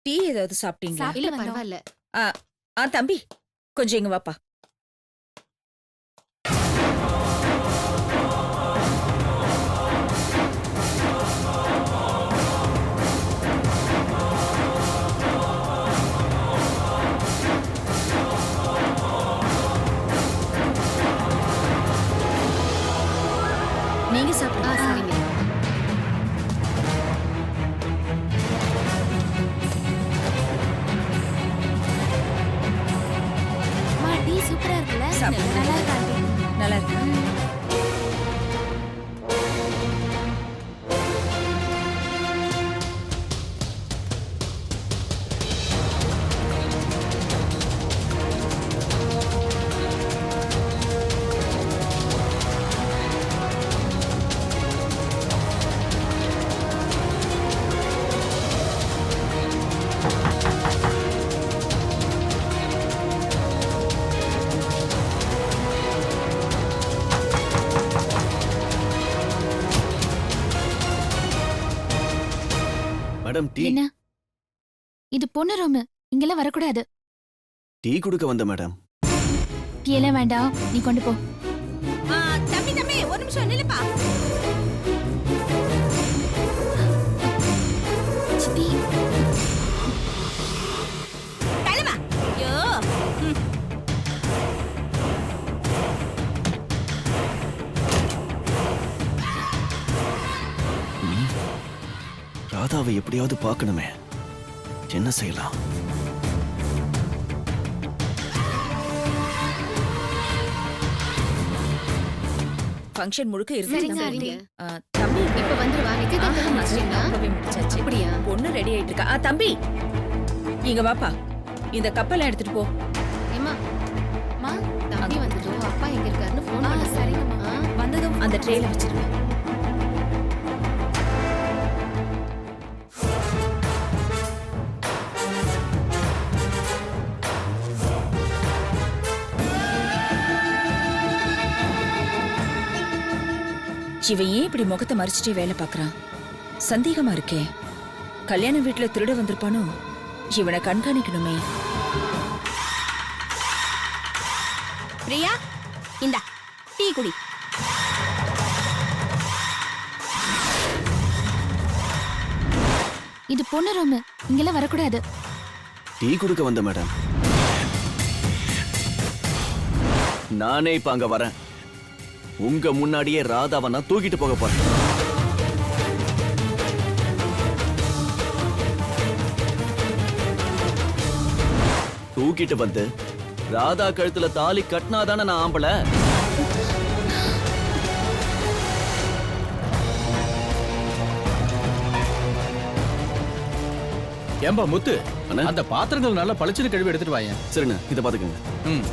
Tea ஏதாவது சாப்பிட்டீங்களா? இல்ல பரவாயில்ல. ஆ ஆ தம்பி, கொஞ்சம் இங்க வாப்பா. நீங்க சாப்பிடுங்க. சரிங்க. அம்மா டீ சூப்பரா இருக்குல்ல? சாப்பிடு. நல்லா இருக்கா ஆண்டி? நல்லா இருக்கு. மேடம் டீ என்ன? இது பொண்ணு ரூம். இங்கெல்லாம் வரக்கூடாது. டீ குடுக்க வந்த மேடம். டீ எல்லாம் வேண்டாம். நீ கொண்டு போ. தம்பி தம்பி, ஒரு நிமிஷம் நில்லுப்பா. சித்தி. தள்ளுமா. ஐயோ. ராதாவை எப்படியாவது பார்க்கணுமே. என்ன செய்யலாம்? ஃபங்க்ஷன் முழுக்க சரிங்க இருக்கு. ஆண்டி. தம்பி இப்ப வந்துருவா. நிச்சயதார்த்தம் முடிச்சிட்டீங்களா? அப்பவே முடிச்சாச்சு. அப்படியா? பொண்ணு ரெடி ஆயிட்டு இருக்கா. தம்பி இங்க வாப்பா. இந்த கப்பெல்லாம் எடுத்துட்டு போ. ஏம்மா. அம்மா, தம்பி வந்துட்டோம். அப்பா எங்க இருக்காருன்னு ஃபோன் பண்ண. சரிங்கம்மா. வந்ததும் அந்த ட்ரேல வச்சிருங்க. இவன் ஏன் இப்படி முகத்தை மறைச்சிட்டே வேலை பார்க்கறான்? சந்தேகமா இருக்கே. கல்யாண வீட்டுல திருட வந்திருப்பானோ? இவனை கண்காணிக்கணுமே. பிரியா, இந்தா டீ குடி. இது பொண்ணு ரூம். இங்கெல்லாம் வரக்கூடாது. டீ குடுக்க வந்த மேடம். நானே இப்ப அங்க வரேன். உங்க முன்னாடியே ராதாவை நான் தூக்கிட்டு போக போறேன். தூக்கிட்டு வந்து ராதா கழுத்துல தாலி கட்டினாதானே நான் ஆம்பளை. ஏம்பா முத்து, அண்ணா. அந்த பாத்திரங்கள் நல்லா பளிச்சுன்னு கழுவி எடுத்துட்டு வாயேன். சரிண்ணா, இதை பாத்துக்கங்க. ம்.